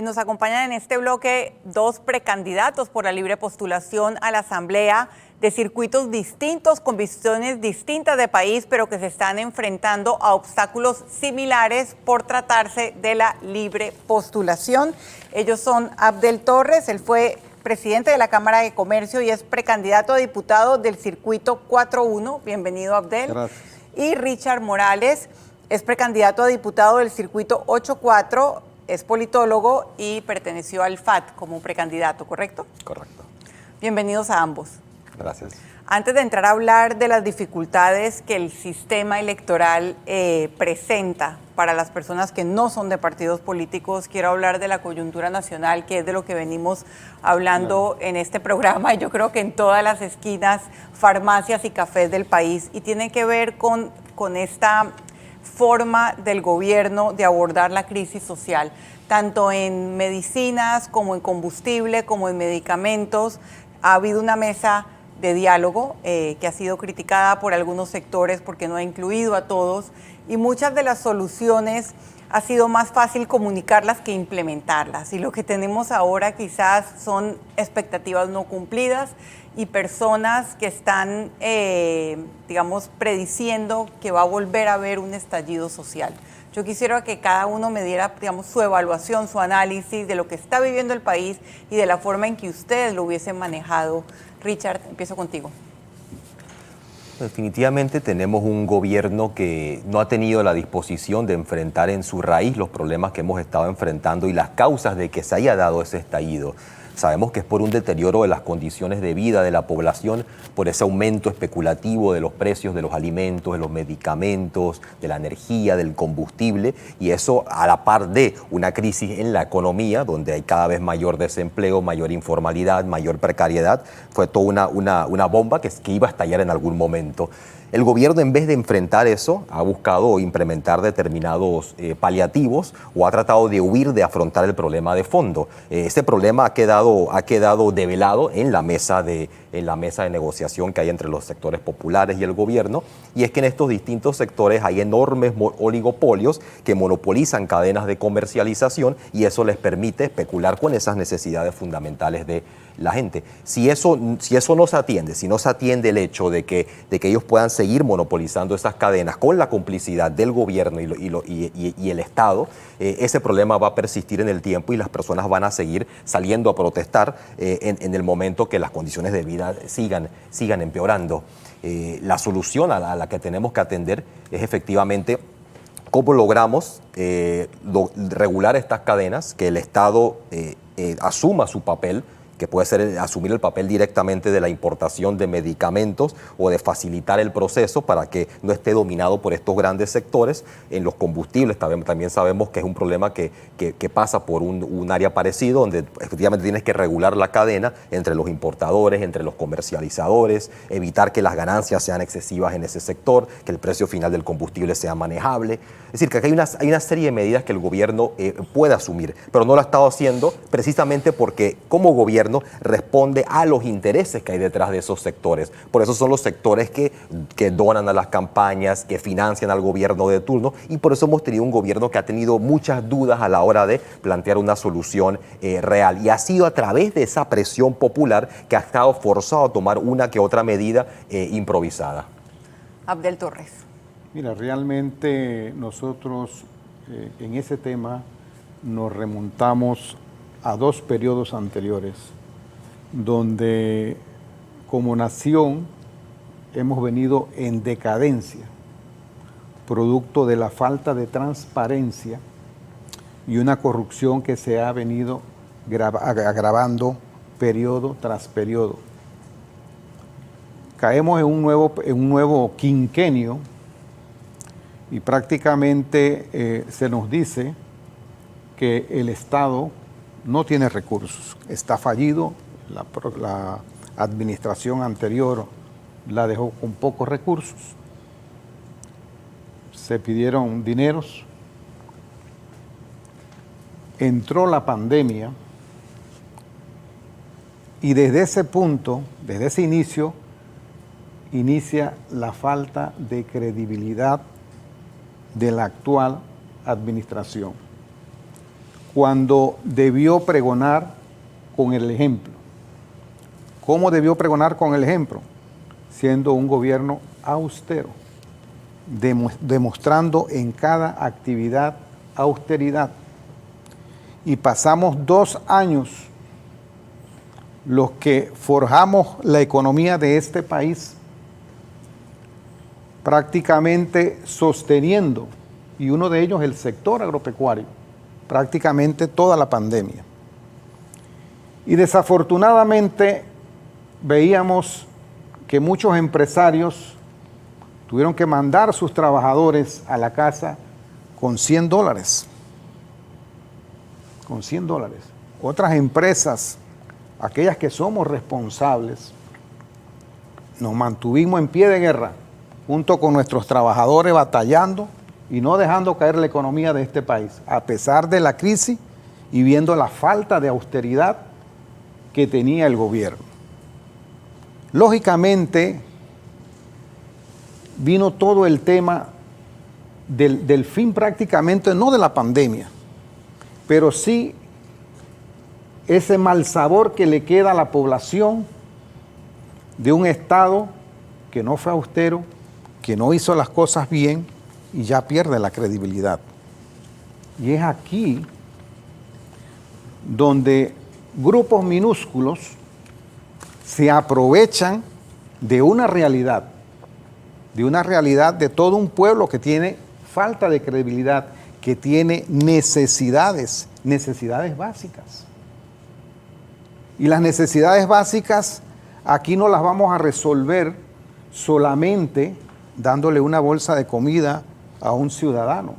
Nos acompañan en este bloque dos precandidatos por la libre postulación a la Asamblea de circuitos distintos, con visiones distintas de país, pero que se están enfrentando a obstáculos similares por tratarse de la libre postulación. Ellos son Abdel Torres, él fue presidente de la Cámara de Comercio y es precandidato a diputado del circuito 4-1. Bienvenido, Abdel. Gracias. Y Richard Morales es precandidato a diputado del circuito 8-4, es politólogo y perteneció al FAT como precandidato, ¿correcto? Correcto. Bienvenidos a ambos. Gracias. Antes de entrar a hablar de las dificultades que el sistema electoral presenta para las personas que no son de partidos políticos, quiero hablar de la coyuntura nacional, que es de lo que venimos hablando en este programa, y yo creo que en todas las esquinas, farmacias y cafés del país, y tiene que ver con esta forma del gobierno de abordar la crisis social, tanto en medicinas como en combustible, como en medicamentos. Ha habido una mesa de diálogo que ha sido criticada por algunos sectores porque no ha incluido a todos, y muchas de las soluciones ha sido más fácil comunicarlas que implementarlas, y lo que tenemos ahora quizás son expectativas no cumplidas y personas que están, digamos, prediciendo que va a volver a haber un estallido social. Yo quisiera que cada uno me diera, digamos, su evaluación, su análisis de lo que está viviendo el país y de la forma en que ustedes lo hubiesen manejado. Richard, empiezo contigo. Definitivamente tenemos un gobierno que no ha tenido la disposición de enfrentar en su raíz los problemas que hemos estado enfrentando y las causas de que se haya dado ese estallido. Sabemos que es por un deterioro de las condiciones de vida de la población, por ese aumento especulativo de los precios de los alimentos, de los medicamentos, de la energía, del combustible, y eso a la par de una crisis en la economía, donde hay cada vez mayor desempleo, mayor informalidad, mayor precariedad. Fue toda una bomba que iba a estallar en algún momento. El gobierno, en vez de enfrentar eso, ha buscado implementar determinados paliativos o ha tratado de huir de afrontar el problema de fondo. Ese problema ha quedado develado en la mesa de negociación que hay entre los sectores populares y el gobierno, y es que en estos distintos sectores hay enormes oligopolios que monopolizan cadenas de comercialización, y eso les permite especular con esas necesidades fundamentales de la gente. Si eso no se atiende, si no se atiende el hecho de que ellos puedan seguir monopolizando esas cadenas con la complicidad del gobierno y el Estado, ese problema va a persistir en el tiempo y las personas van a seguir saliendo a protestar en el momento que las condiciones de vida sigan empeorando. La solución a la que tenemos que atender es efectivamente cómo logramos regular estas cadenas, que el Estado asuma su papel, que puede ser asumir el papel directamente de la importación de medicamentos o de facilitar el proceso para que no esté dominado por estos grandes sectores. En los combustibles también sabemos que es un problema que pasa por un área parecido, donde efectivamente tienes que regular la cadena entre los importadores, entre los comercializadores, evitar que las ganancias sean excesivas en ese sector, que el precio final del combustible sea manejable. Es decir, que aquí hay una serie de medidas que el gobierno puede asumir, pero no lo ha estado haciendo precisamente porque como gobierno responde a los intereses que hay detrás de esos sectores. Por eso son los sectores que donan a las campañas, que financian al gobierno de turno, y por eso hemos tenido un gobierno que ha tenido muchas dudas a la hora de plantear una solución real. Y ha sido a través de esa presión popular que ha estado forzado a tomar una que otra medida improvisada. Abdel Torres. Mira, realmente nosotros en ese tema nos remontamos a dos periodos anteriores, donde como nación hemos venido en decadencia, producto de la falta de transparencia y una corrupción que se ha venido agravando periodo tras periodo. Caemos en un nuevo quinquenio y prácticamente se nos dice que el Estado no tiene recursos, está fallido, la administración anterior la dejó con pocos recursos, se pidieron dineros, entró la pandemia y desde ese punto, desde ese inicio, inicia la falta de credibilidad de la actual administración. cuando debió pregonar con el ejemplo. ¿Cómo debió pregonar con el ejemplo? Siendo un gobierno austero, demostrando en cada actividad austeridad. Y pasamos 2 años los que forjamos la economía de este país, prácticamente sosteniendo, y uno de ellos el sector agropecuario, prácticamente toda la pandemia. Y desafortunadamente veíamos que muchos empresarios tuvieron que mandar a sus trabajadores a la casa con $100. Con $100. Otras empresas, aquellas que somos responsables, nos mantuvimos en pie de guerra junto con nuestros trabajadores batallando y no dejando caer la economía de este país, a pesar de la crisis y viendo la falta de austeridad que tenía el gobierno. Lógicamente, vino todo el tema del fin prácticamente, no de la pandemia, pero sí ese mal sabor que le queda a la población de un Estado que no fue austero, que no hizo las cosas bien y ya pierde la credibilidad. Y es aquí donde grupos minúsculos se aprovechan de una realidad de todo un pueblo que tiene falta de credibilidad, que tiene necesidades básicas. Y las necesidades básicas aquí no las vamos a resolver solamente dándole una bolsa de comida a un ciudadano.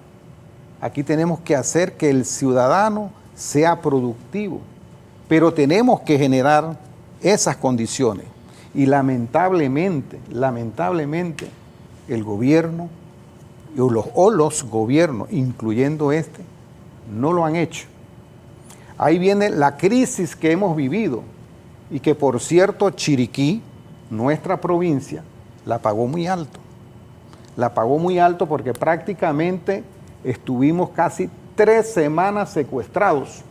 Aquí tenemos que hacer que el ciudadano sea productivo, pero tenemos que generar esas condiciones. Y lamentablemente, el gobierno o los gobiernos, incluyendo este, no lo han hecho. Ahí viene la crisis que hemos vivido y que, por cierto, Chiriquí, nuestra provincia, la pagó muy alto. La pagó muy alto porque prácticamente estuvimos casi 3 semanas secuestrados,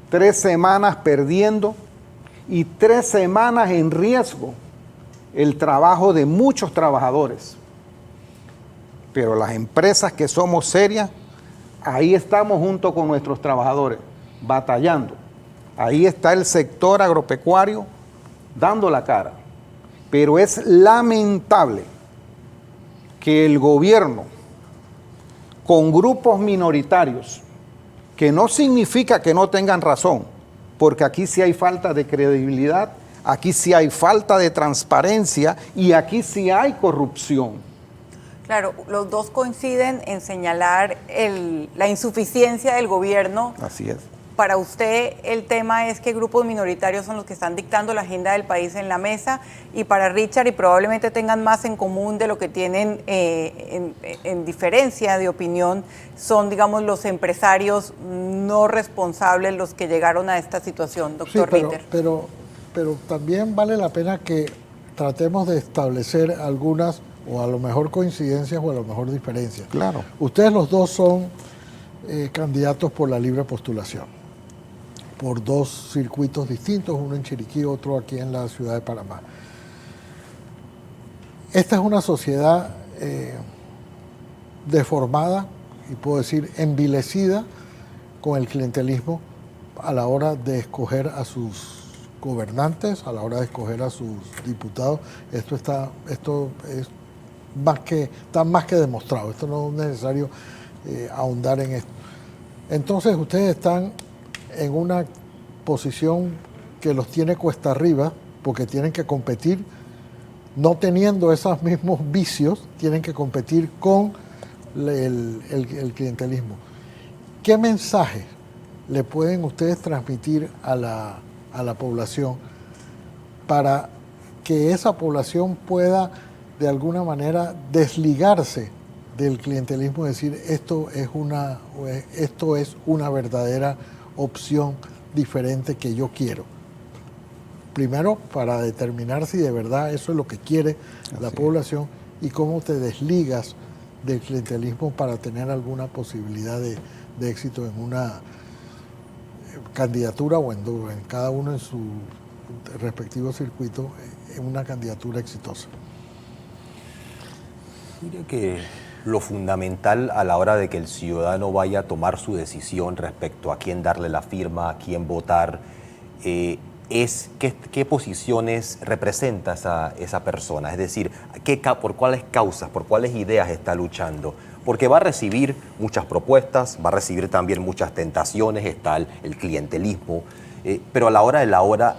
3 semanas perdiendo y 3 semanas en riesgo el trabajo de muchos trabajadores. Pero las empresas que somos serias, ahí estamos junto con nuestros trabajadores, batallando. Ahí está el sector agropecuario dando la cara. Pero es lamentable que el gobierno, con grupos minoritarios, que no significa que no tengan razón, porque aquí sí hay falta de credibilidad, aquí sí hay falta de transparencia y aquí sí hay corrupción. Claro, los dos coinciden en señalar la insuficiencia del gobierno. Así es. Para usted el tema es que grupos minoritarios son los que están dictando la agenda del país en la mesa, y para Richard, y probablemente tengan más en común de lo que tienen en diferencia de opinión, son, digamos, los empresarios no responsables los que llegaron a esta situación, doctor Ritter. Pero también vale la pena que tratemos de establecer algunas, o a lo mejor coincidencias o a lo mejor diferencias. Claro. Ustedes los dos son candidatos por la libre postulación, por 2 circuitos distintos, uno en Chiriquí, otro aquí en la ciudad de Panamá. Esta es una sociedad deformada, y puedo decir envilecida, con el clientelismo a la hora de escoger a sus gobernantes, a la hora de escoger a sus diputados. Esto está más que demostrado. Esto no es necesario ahondar en esto. Entonces ustedes están en una posición que los tiene cuesta arriba, porque tienen que competir, no teniendo esos mismos vicios, tienen que competir con el clientelismo. ¿Qué mensaje le pueden ustedes transmitir a la población para que esa población pueda de alguna manera desligarse del clientelismo, decir esto es una verdadera opción diferente que yo quiero? Primero, para determinar si de verdad eso es lo que quiere la población, y cómo te desligas del clientelismo para tener alguna posibilidad de éxito candidatura o en cada uno en su respectivo circuito en una candidatura exitosa? Diría que lo fundamental a la hora de que el ciudadano vaya a tomar su decisión respecto a quién darle la firma, a quién votar, es qué posiciones representa esa persona, es decir, por cuáles causas, por cuáles ideas está luchando. Porque va a recibir muchas propuestas, va a recibir también muchas tentaciones, está el clientelismo, pero a la hora de la hora,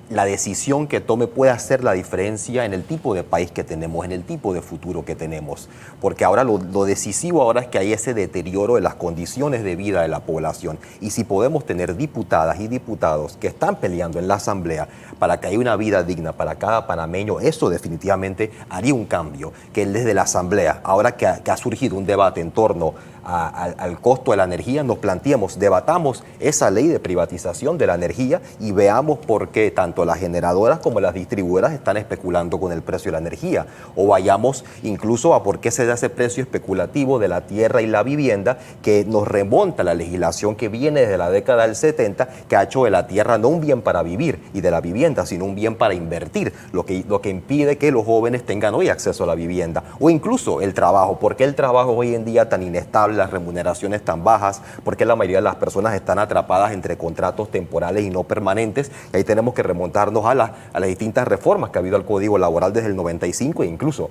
la decisión que tome puede hacer la diferencia en el tipo de país que tenemos, en el tipo de futuro que tenemos. Porque ahora lo decisivo ahora es que hay ese deterioro de las condiciones de vida de la población. Y si podemos tener diputadas y diputados que están peleando en la Asamblea para que haya una vida digna para cada panameño, eso definitivamente haría un cambio. Que desde la Asamblea, ahora que ha surgido un debate en torno al costo de la energía, nos planteemos, debatamos esa ley de privatización de la energía y veamos por qué tanto las generadoras como las distribuidoras están especulando con el precio de la energía. O vayamos incluso a por qué se da ese precio especulativo de la tierra y la vivienda, que nos remonta a la legislación que viene desde la década del 70, que ha hecho de la tierra no un bien para vivir y de la vivienda, sino un bien para invertir, lo que impide que los jóvenes tengan hoy acceso a la vivienda. O incluso el trabajo. ¿Por qué el trabajo hoy en día tan inestable, las remuneraciones tan bajas? ¿Por qué la mayoría de las personas están atrapadas entre contratos temporales y no permanentes? Y ahí tenemos que remontarnos a las distintas reformas que ha habido al Código Laboral desde el 95 e incluso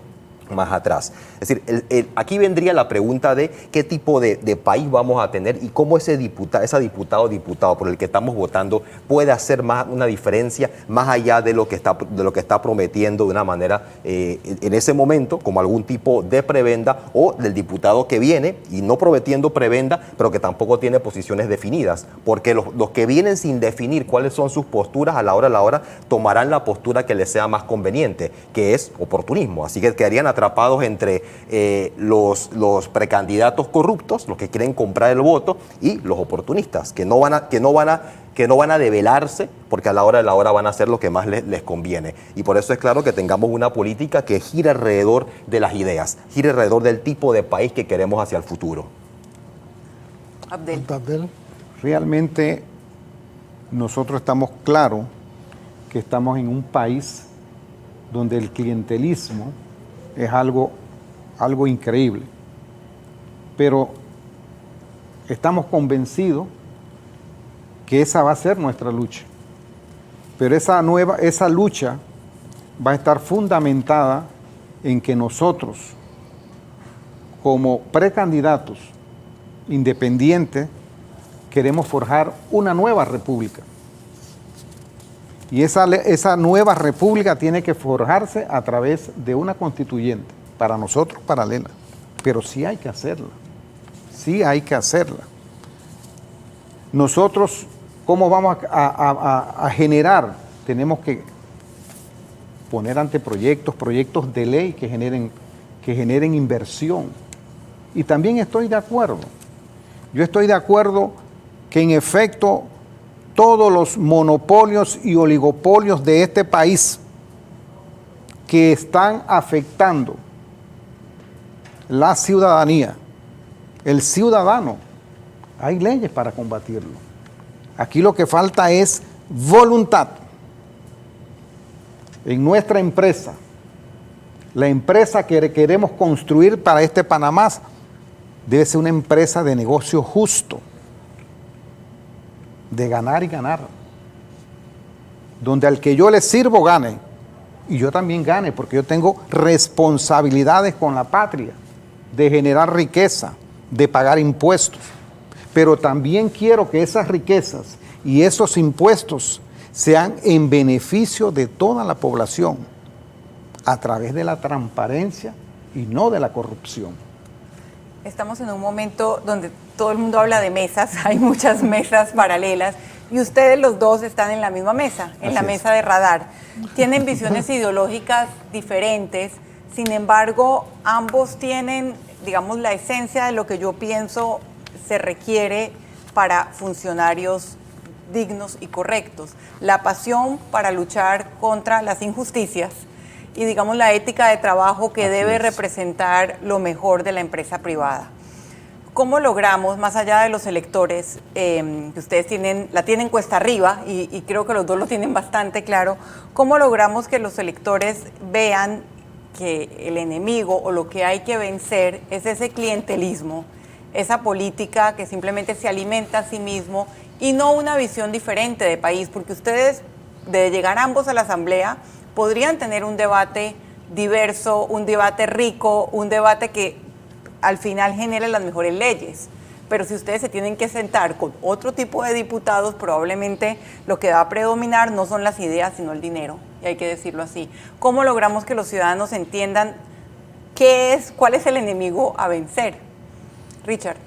más atrás. Es decir, aquí vendría la pregunta de qué tipo de país vamos a tener y cómo esa diputado o diputado por el que estamos votando puede hacer una diferencia más allá de lo que está prometiendo de una manera en ese momento, como algún tipo de prebenda, o del diputado que viene y no prometiendo prebenda, pero que tampoco tiene posiciones definidas, porque los que vienen sin definir cuáles son sus posturas a la hora tomarán la postura que les sea más conveniente, que es oportunismo. Así que quedarían atrapados entre los precandidatos corruptos, los que quieren comprar el voto, y los oportunistas, que no van a develarse, porque a la hora de la hora van a hacer lo que más les conviene. Y por eso es claro que tengamos una política que gire alrededor de las ideas, gire alrededor del tipo de país que queremos hacia el futuro. Abdel. Realmente nosotros estamos claros que estamos en un país donde el clientelismo es algo increíble, pero estamos convencidos que esa va a ser nuestra lucha, pero esa lucha va a estar fundamentada en que nosotros, como precandidatos independientes, queremos forjar una nueva república. Y esa nueva república tiene que forjarse a través de una constituyente, para nosotros paralela, pero sí hay que hacerla, Nosotros, ¿cómo vamos a generar? Tenemos que poner anteproyectos, proyectos de ley que generen inversión. Y también yo estoy de acuerdo que en efecto todos los monopolios y oligopolios de este país que están afectando la ciudadanía, el ciudadano, hay leyes para combatirlo. Aquí lo que falta es voluntad. En nuestra empresa, la empresa que queremos construir para este Panamá debe ser una empresa de negocio justo, de ganar y ganar, donde al que yo le sirvo gane y yo también gane, porque yo tengo responsabilidades con la patria de generar riqueza, de pagar impuestos, pero también quiero que esas riquezas y esos impuestos sean en beneficio de toda la población a través de la transparencia y no de la corrupción. Estamos en un momento donde todo el mundo habla de mesas, hay muchas mesas paralelas y ustedes los dos están en la misma mesa, en la mesa de radar. Tienen visiones ideológicas diferentes, sin embargo, ambos tienen, digamos, la esencia de lo que yo pienso se requiere para funcionarios dignos y correctos. La pasión para luchar contra las injusticias y, digamos, la ética de trabajo que debe representar lo mejor de la empresa privada. ¿cómo logramos, más allá de los electores, que ustedes la tienen cuesta arriba, y creo que los dos lo tienen bastante claro, cómo logramos que los electores vean que el enemigo o lo que hay que vencer es ese clientelismo, esa política que simplemente se alimenta a sí mismo y no una visión diferente de país? Porque ustedes, de llegar ambos a la Asamblea, podrían tener un debate diverso, un debate rico, un debate que al final genere las mejores leyes. Pero si ustedes se tienen que sentar con otro tipo de diputados, probablemente lo que va a predominar no son las ideas, sino el dinero, y hay que decirlo así. ¿Cómo logramos que los ciudadanos entiendan cuál es el enemigo a vencer? Richard.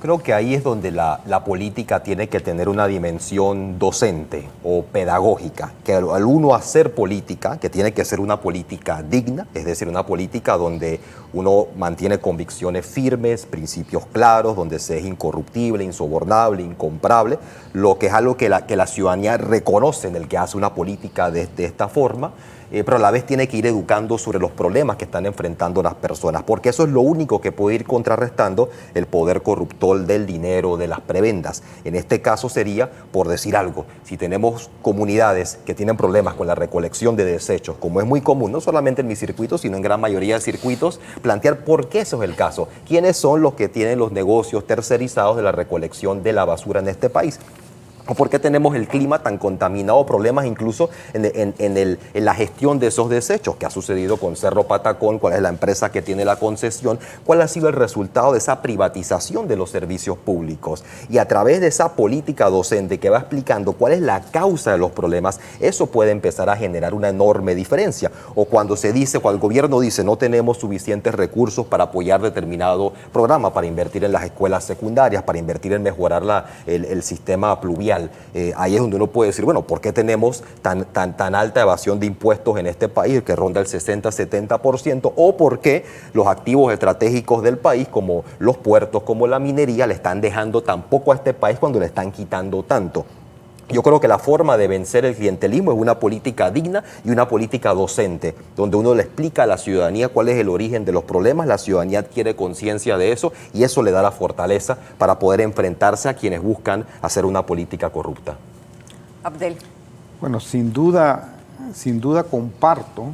Creo que ahí es donde la política tiene que tener una dimensión docente o pedagógica, que al uno hacer política, que tiene que ser una política digna, es decir, una política donde uno mantiene convicciones firmes, principios claros, donde se es incorruptible, insobornable, incomparable, lo que es algo que la ciudadanía reconoce en el que hace una política de esta forma, pero a la vez tiene que ir educando sobre los problemas que están enfrentando las personas, porque eso es lo único que puede ir contrarrestando el poder corruptor del dinero, de las prebendas. En este caso sería, por decir algo, si tenemos comunidades que tienen problemas con la recolección de desechos, como es muy común, no solamente en mi circuito, sino en gran mayoría de circuitos, plantear por qué eso es el caso, quiénes son los que tienen los negocios tercerizados de la recolección de la basura en este país. ¿O por qué tenemos el clima tan contaminado? Problemas incluso en la gestión de esos desechos. ¿Qué ha sucedido con Cerro Patacón? ¿Cuál es la empresa que tiene la concesión? ¿Cuál ha sido el resultado de esa privatización de los servicios públicos? Y a través de esa política docente que va explicando cuál es la causa de los problemas, eso puede empezar a generar una enorme diferencia. O cuando el gobierno dice no tenemos suficientes recursos para apoyar determinado programa, para invertir en las escuelas secundarias, para invertir en mejorar el sistema pluvial. Ahí es donde uno puede decir, bueno, ¿por qué tenemos tan alta evasión de impuestos en este país, que ronda el 60-70%? ¿O por qué los activos estratégicos del país, como los puertos, como la minería, le están dejando tan poco a este país cuando le están quitando tanto? Yo creo que la forma de vencer el clientelismo es una política digna y una política docente, donde uno le explica a la ciudadanía cuál es el origen de los problemas, la ciudadanía adquiere conciencia de eso y eso le da la fortaleza para poder enfrentarse a quienes buscan hacer una política corrupta. Abdel. Bueno, sin duda comparto,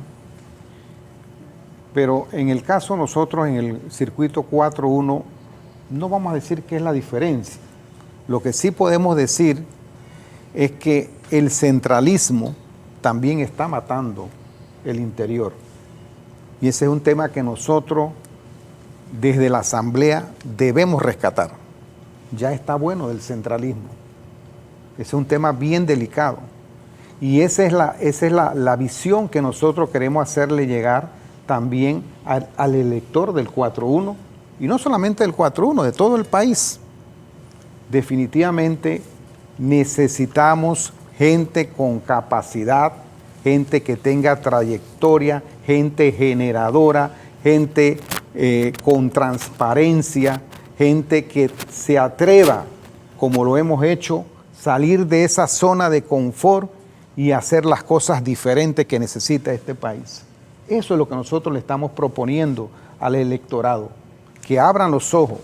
pero en el caso nosotros en el circuito 4.1 no vamos a decir qué es la diferencia. Lo que sí podemos decir es que el centralismo también está matando el interior. Y ese es un tema que nosotros desde la Asamblea debemos rescatar. Ya está bueno del centralismo. Ese es un tema bien delicado. Y esa es la visión que nosotros queremos hacerle llegar también al elector del 4.1, y no solamente del 4.1, de todo el país. Definitivamente necesitamos gente con capacidad, gente que tenga trayectoria, gente generadora, gente con transparencia, gente que se atreva, como lo hemos hecho, salir de esa zona de confort y hacer las cosas diferentes que necesita este país. Eso es lo que nosotros le estamos proponiendo al electorado, que abran los ojos,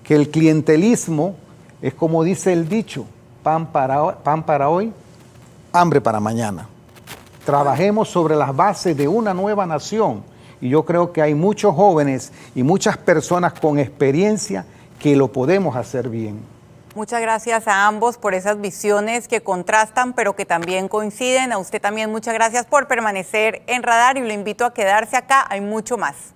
que el clientelismo es como dice el dicho, pan para hoy, hambre para mañana. Trabajemos sobre las bases de una nueva nación y yo creo que hay muchos jóvenes y muchas personas con experiencia que lo podemos hacer bien. Muchas gracias a ambos por esas visiones que contrastan pero que también coinciden. A usted también muchas gracias por permanecer en Radar y lo invito a quedarse acá, hay mucho más.